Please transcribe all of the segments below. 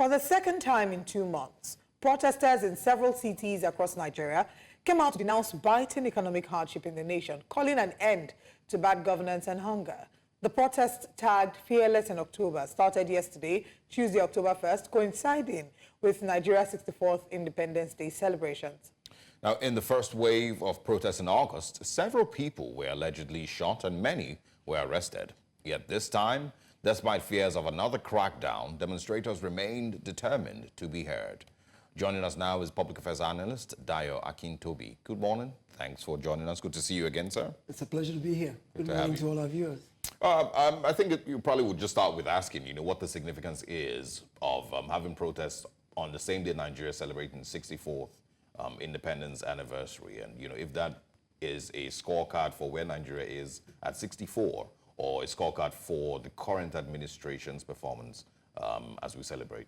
For the second time in 2 months, protesters in several cities across Nigeria came out to denounce biting economic hardship in the nation, calling an end to bad governance and hunger. The protest, tagged Fearless in October, started yesterday, Tuesday, October 1st, coinciding with Nigeria's 64th Independence Day celebrations. Now, in the first wave of protests in August, several people were allegedly shot and many were arrested. Yet this time, despite fears of another crackdown, demonstrators remained determined to be heard. Joining us now is public affairs analyst Dayo Akintobi. Good morning. Thanks for joining us. Good to see you again, sir. It's a pleasure to be here. Good morning to all our viewers. I think you probably would just start with asking, what the significance is of having protests on the same day Nigeria celebrating 64th independence anniversary, and if that is a scorecard for where Nigeria is at 64, or a scorecard for the current administration's performance as we celebrate.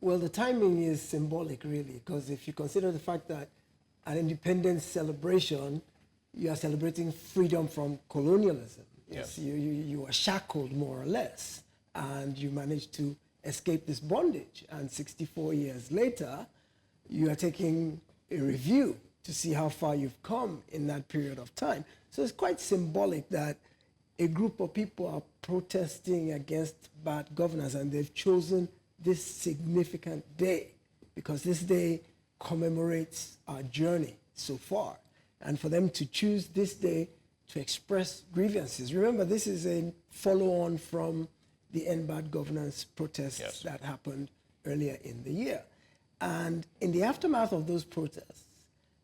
Well, the timing is symbolic, really, because if you consider the fact that an independence celebration, you are celebrating freedom from colonialism. Yes. You are shackled, more or less, and you managed to escape this bondage. And 64 years later, you are taking a review to see how far you've come in that period of time. So it's quite symbolic that a group of people are protesting against bad governance, and they've chosen this significant day because this day commemorates our journey so far. And for them to choose this day to express grievances. Remember, this is a follow-on from the End Bad Governance protests that happened earlier in the year. And in the aftermath of those protests,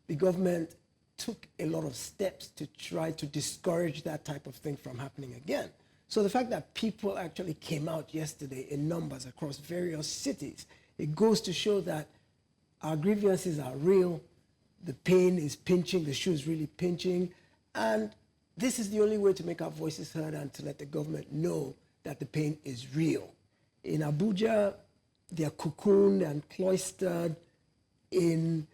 the government took a lot of steps to try to discourage that type of thing from happening again. So the fact that people actually came out yesterday in numbers across various cities, it goes to show that our grievances are real, the pain is pinching, the shoe is really pinching, and this is the only way to make our voices heard and to let the government know that the pain is real. In Abuja, they are cocooned and cloistered in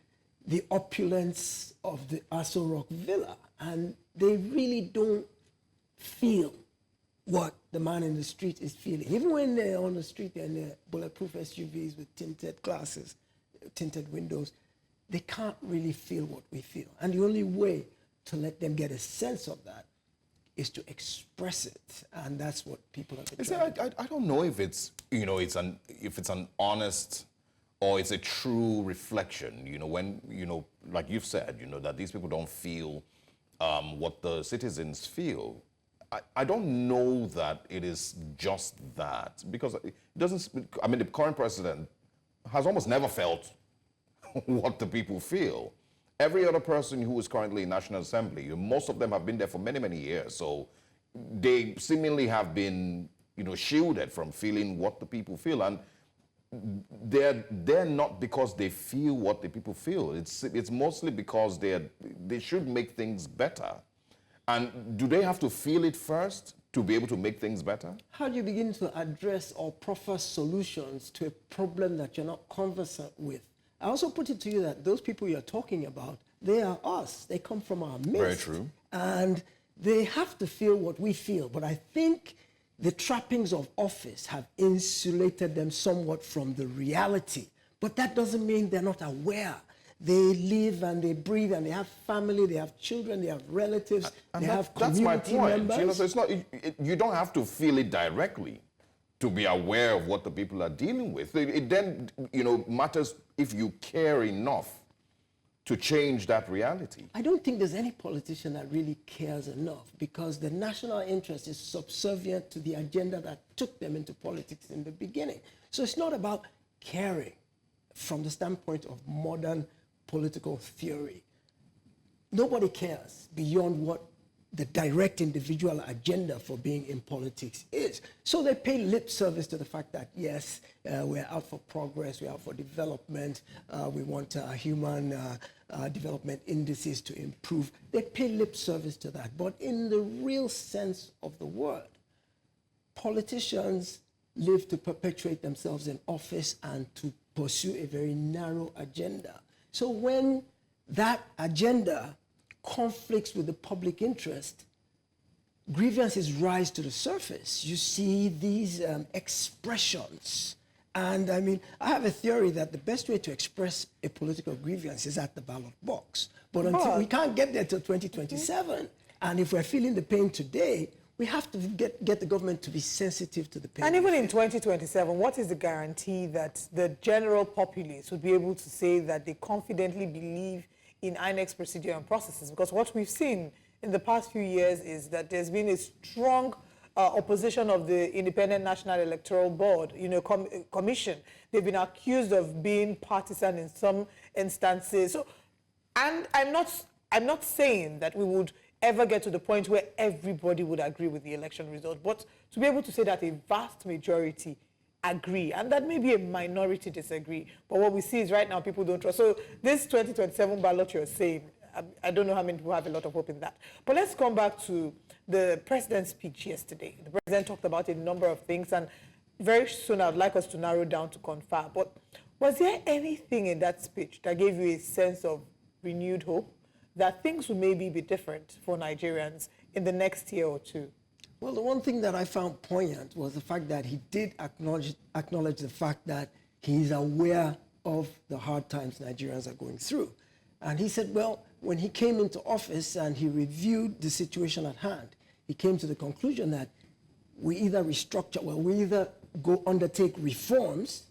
the opulence of the Aso Rock Villa, and they really don't feel what the man in the street is feeling. Even when they're on the street, they're in their bulletproof SUVs with tinted glasses, tinted windows, they can't really feel what we feel. And the only way to let them get a sense of that is to express it, and that's what people have been trying to do. I don't know if it's if it's an honest or it's a true reflection. When like you've said, that these people don't feel what the citizens feel. I don't know that it is just that, because it doesn't. I mean, the current president has almost never felt what the people feel. Every other person who is currently in National Assembly, most of them have been there for many, many years. So they seemingly have been, shielded from feeling what the people feel. And they're not because they feel what the people feel. It's mostly because they should make things better. And do they have to feel it first to be able to make things better? How do you begin to address or proffer solutions to a problem that you're not conversant with? I also put it to you that those people you're talking about, they are us. They come from our midst. Very true. And they have to feel what we feel. But I think the trappings of office have insulated them somewhat from the reality. But that doesn't mean they're not aware. They live and they breathe and they have family, they have children, they have relatives, they have community members. That's my point. So it's not, you don't have to feel it directly to be aware of what the people are dealing with. It then, matters if you care enough to change that reality. I don't think there's any politician that really cares enough, because the national interest is subservient to the agenda that took them into politics in the beginning. So it's not about caring from the standpoint of modern political theory. Nobody cares beyond what the direct individual agenda for being in politics is. So they pay lip service to the fact that, yes, we're out for progress, we're out for development, we want human development indices to improve. They pay lip service to that. But in the real sense of the word, politicians live to perpetuate themselves in office and to pursue a very narrow agenda. So when that agenda conflicts with the public interest, grievances rise to the surface. You see these expressions And I mean, I have a theory that the best way to express a political grievance is at the ballot box. But until we can't get there till 2027, and if we're feeling the pain today, we have to get the government to be sensitive to the pain. And even in 2027, what is the guarantee that the general populace would be able to say that they confidently believe in INEC's procedure and processes? Because what we've seen in the past few years is that there's been a strong opposition of the Independent National Electoral Board, commission. They've been accused of being partisan in some instances. So, and I'm not saying that we would ever get to the point where everybody would agree with the election result, but to be able to say that a vast majority agree, and that maybe a minority disagree. But what we see is right now people don't trust. So this 2027 ballot you're saying, I don't know how many people have a lot of hope in that. But let's come back to the president's speech yesterday. The president talked about a number of things, and very soon I'd like us to narrow down to confirm. But was there anything in that speech that gave you a sense of renewed hope that things will maybe be different for Nigerians in the next year or two? Well, the one thing that I found poignant was the fact that he did acknowledge the fact that he is aware of the hard times Nigerians are going through. And he said, well, when he came into office and he reviewed the situation at hand, he came to the conclusion that we either restructure, well, we either go undertake reforms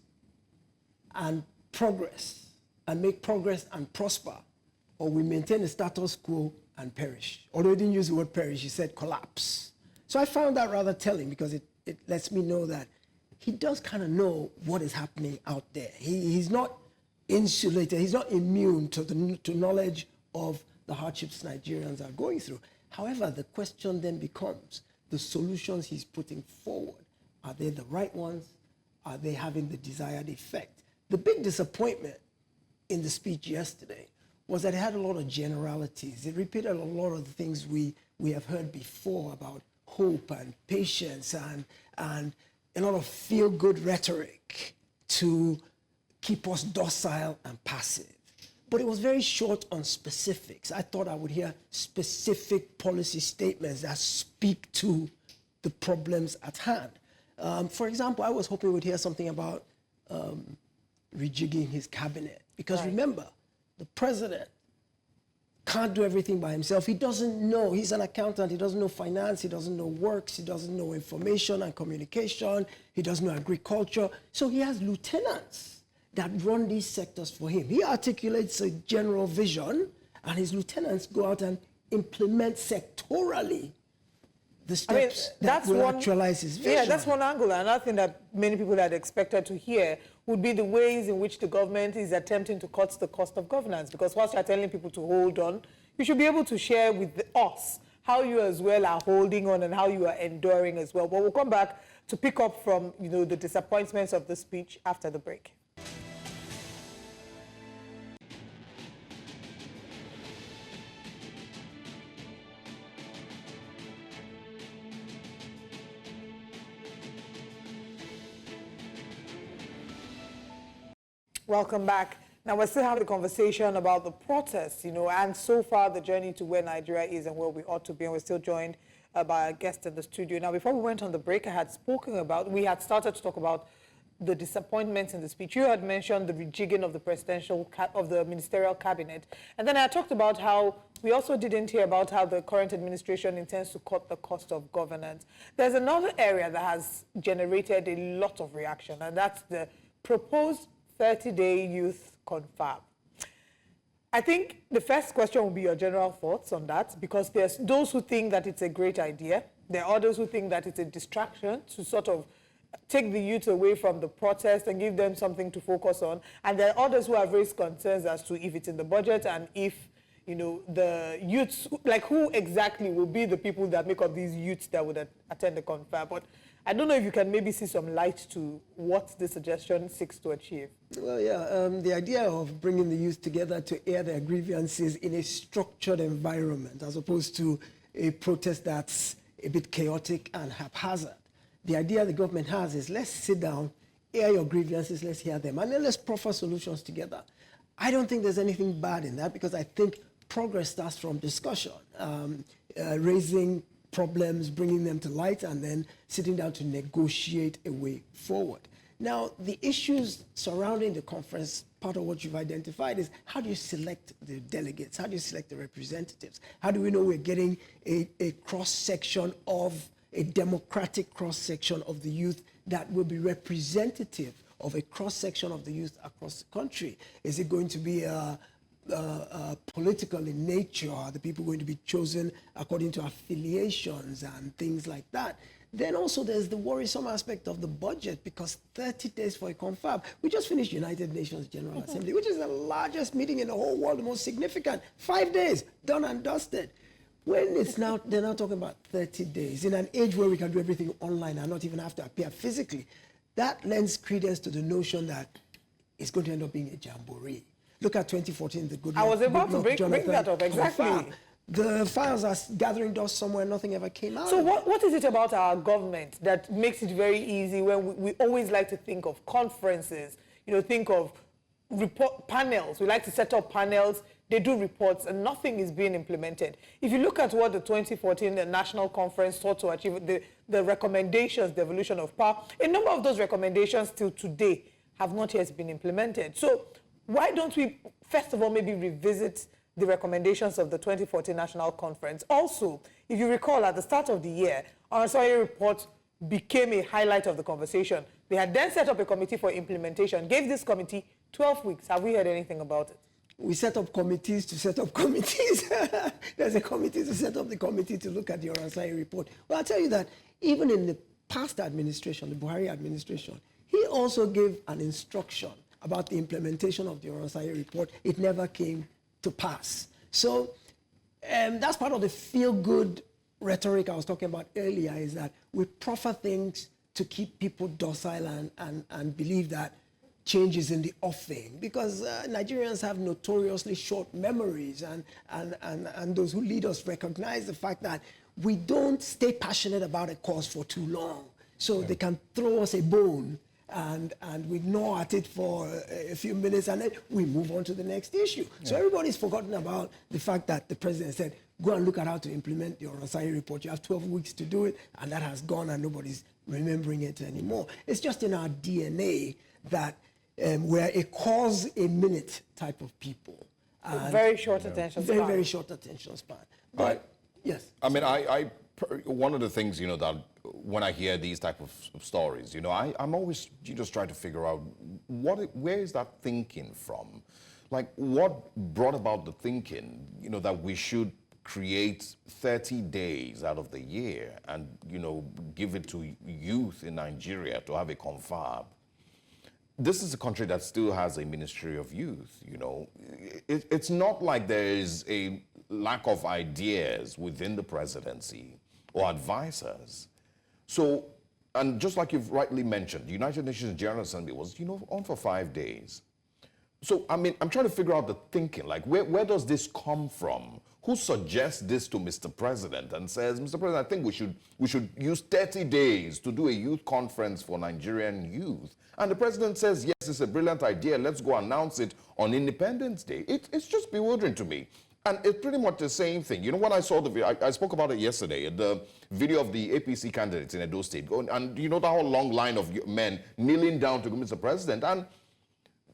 and progress, and make progress and prosper, or we maintain the status quo and perish. Although he didn't use the word perish, he said collapse. So I found that rather telling, because it lets me know that he does kind of know what is happening out there. He's not insulated, he's not immune to knowledge of the hardships Nigerians are going through. However, the question then becomes, the solutions he's putting forward, are they the right ones? Are they having the desired effect? The big disappointment in the speech yesterday was that it had a lot of generalities. It repeated a lot of the things we have heard before about hope and patience and a lot of feel-good rhetoric to keep us docile and passive. But it was very short on specifics. I thought I would hear specific policy statements that speak to the problems at hand. For example, I was hoping we'd hear something about rejigging his cabinet. Because remember, the president can't do everything by himself. He doesn't know. He's an accountant. He doesn't know finance. He doesn't know works. He doesn't know information and communication. He doesn't know agriculture. So he has lieutenants that run these sectors for him. He articulates a general vision, and his lieutenants go out and implement sectorally the steps that will actualize his vision. Yeah, that's one angle. Another thing that many people had expected to hear would be the ways in which the government is attempting to cut the cost of governance. Because whilst you're telling people to hold on, you should be able to share with us how you as well are holding on and how you are enduring as well. But we'll come back to pick up from the disappointments of the speech after the break. Welcome back. Now, we're still having a conversation about the protests, and so far the journey to where Nigeria is and where we ought to be, and we're still joined by a guest in the studio. Now, before we went on the break, we had started to talk about the disappointments in the speech. You had mentioned the rejigging of the ministerial cabinet, and then I talked about how we also didn't hear about how the current administration intends to cut the cost of governance. There's another area that has generated a lot of reaction, and that's the proposed 30-day youth confab. I think the first question will be your general thoughts on that, because there's those who think that it's a great idea. There are others who think that it's a distraction to sort of take the youth away from the protest and give them something to focus on. And there are others who have raised concerns as to if it's in the budget and if, the youths, like who exactly will be the people that make up these youths that would attend the confab. But I don't know if you can maybe see some light to what the suggestion seeks to achieve. Well, yeah, the idea of bringing the youth together to air their grievances in a structured environment as opposed to a protest that's a bit chaotic and haphazard. The idea the government has is let's sit down, air your grievances, let's hear them, and then let's proffer solutions together. I don't think there's anything bad in that, because I think progress starts from discussion, raising problems, bringing them to light, and then sitting down to negotiate a way forward. Now, the issues surrounding the conference, part of what you've identified is how do you select the delegates? How do you select the representatives? How do we know we're getting a cross-section of, a democratic cross-section of the youth that will be representative of a cross-section of the youth across the country? Is it going to be political in nature? Are the people going to be chosen according to affiliations and things like that? Then also there's the worrisome aspect of the budget, because 30 days for a confab. We just finished United Nations General Assembly, which is the largest meeting in the whole world, the most significant. 5 days, done and dusted. When it's now, they're now talking about 30 days. In an age where we can do everything online and not even have to appear physically, that lends credence to the notion that it's going to end up being a jamboree. Look at 2014, the good I was about to bring that up, exactly. confab. The files are gathering dust somewhere, nothing ever came out. So what is it about our government that makes it very easy when we always like to think of conferences, think of report panels. We like to set up panels, they do reports, and nothing is being implemented. If you look at what the 2014 National Conference sought to achieve, the recommendations, the evolution of power, a number of those recommendations till today have not yet been implemented. So why don't we, first of all, maybe revisit the recommendations of the 2014 National Conference? Also, if you recall, at the start of the year, our soaring report became a highlight of the conversation. They had then set up a committee for implementation, gave this committee 12 weeks. Have we heard anything about it? We set up committees to set up committees. There's a committee to set up the committee to look at the Oransai report. Well, I'll tell you that even in the past administration, the Buhari administration, he also gave an instruction about the implementation of the Oransai report. It never came to pass. So that's part of the feel-good rhetoric I was talking about earlier, is that we proffer things to keep people docile and believe that change is in the offing, because Nigerians have notoriously short memories, and those who lead us recognize the fact that we don't stay passionate about a cause for too long. So they can throw us a bone and we gnaw at it for a few minutes, and then we move on to the next issue. So everybody's forgotten about the fact that the president said, go and look at how to implement your Oransai report. You have 12 weeks to do it, and that has gone and nobody's remembering it anymore. It's just in our DNA that we're a cause a minute type of people. Very short attention span. Very short attention span. But, yes. I mean, one of the things, that when I hear these type of stories, I'm always just trying to figure out where is that thinking from? Like, what brought about the thinking, that we should create 30 days out of the year and, give it to youth in Nigeria to have a confab? This is a country that still has a Ministry of Youth, It's not like there is a lack of ideas within the presidency or advisors. So, and just like you've rightly mentioned, the United Nations General Assembly was, on for 5 days. So, I mean, I'm trying to figure out the thinking, like, where does this come from? Who suggests this to Mr. President and says, Mr. President, I think we should use 30 days to do a youth conference for Nigerian youth. And the president says, yes, it's a brilliant idea. Let's go announce it on Independence Day. It's just bewildering to me. And it's pretty much the same thing. When I saw the video, I spoke about it yesterday, the video of the APC candidates in Edo State. And the whole long line of men kneeling down to Mr. President. And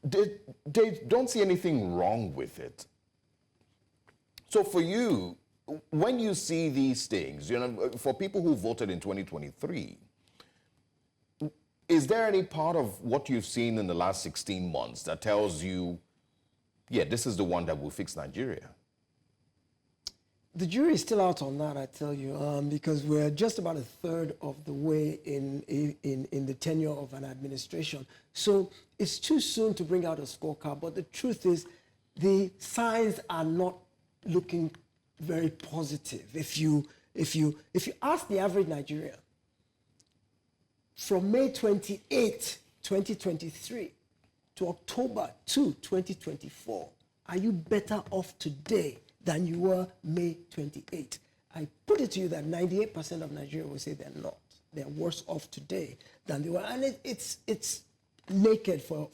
they don't see anything wrong with it. So for you, when you see these things, for people who voted in 2023, is there any part of what you've seen in the last 16 months that tells you, yeah, this is the one that will fix Nigeria? The jury is still out on that, I tell you, because we're just about a third of the way in the tenure of an administration. So it's too soon to bring out a scorecard, but the truth is the signs are not looking very positive. If you ask the average Nigerian, from May 28, 2023 to October 2, 2024, are you better off today than you were May 28? I put it to you that 98% of Nigeria will say they're not. They're worse off today than they were. And it's naked for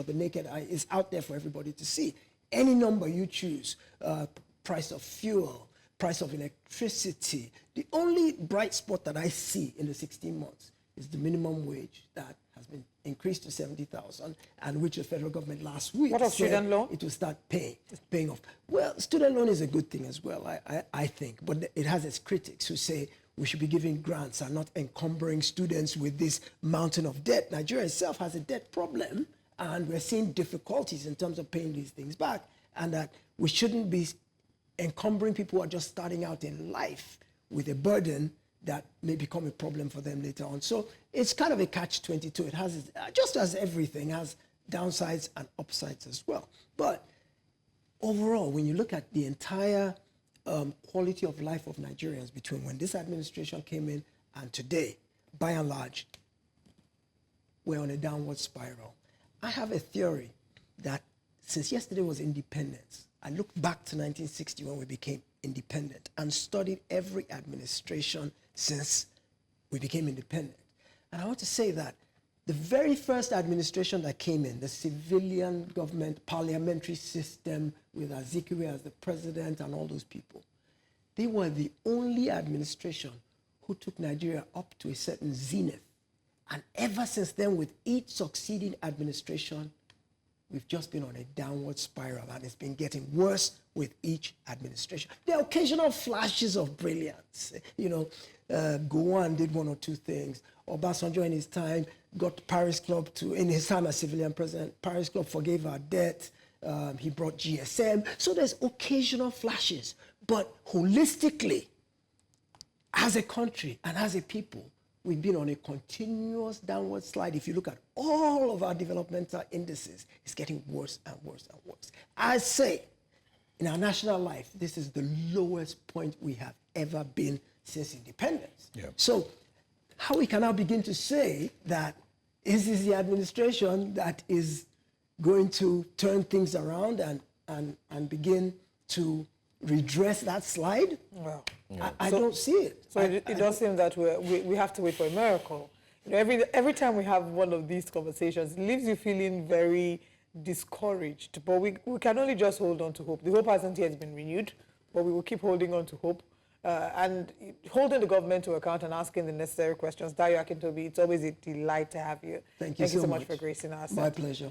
the naked eye. It's out there for everybody to see. Any number you choose, price of fuel, price of electricity. The only bright spot that I see in the 16 months is the minimum wage that has been increased to 70,000, and which the federal government last week What of said student loan? it will start paying off. Well, student loan is a good thing as well, I think, but it has its critics who say we should be giving grants and not encumbering students with this mountain of debt. Nigeria itself has a debt problem, and we're seeing difficulties in terms of paying these things back, and that we shouldn't be encumbering people who are just starting out in life with a burden that may become a problem for them later on. So it's kind of a catch-22. It has, just as everything, has downsides and upsides as well. But overall, when you look at the entire quality of life of Nigerians between when this administration came in and today, by and large, we're on a downward spiral. I have a theory that since yesterday was independence, I looked back to 1960 when we became independent and studied every administration since we became independent. And I want to say that the very first administration that came in, the civilian government, parliamentary system with Azikiwe as the president and all those people, they were the only administration who took Nigeria up to a certain zenith. And ever since then, with each succeeding administration, we've just been on a downward spiral, and it's been getting worse with each administration. There are occasional flashes of brilliance. You know, Gowon did one or two things. Obasanjo in his time got Paris Club to, in his time as civilian president, Paris Club forgave our debt. He brought GSM. So there's occasional flashes. But holistically, as a country and as a people, we've been on a continuous downward slide. If you look at all of our developmental indices, it's getting worse and worse and worse. I say, in our national life, this is the lowest point we have ever been since independence. Yeah. So how we can now begin to say that this is the administration that is going to turn things around and begin to redress that slide? Well, I don't see it. So it does seem that we have to wait for a miracle. You know, every time we have one of these conversations, it leaves you feeling very discouraged. But we can only just hold on to hope. The hope hasn't yet been renewed, but we will keep holding on to hope. And holding the government to account and asking the necessary questions. Dayo Akintobi, it's always a delight to have you. Thank you so much for gracing us. My pleasure.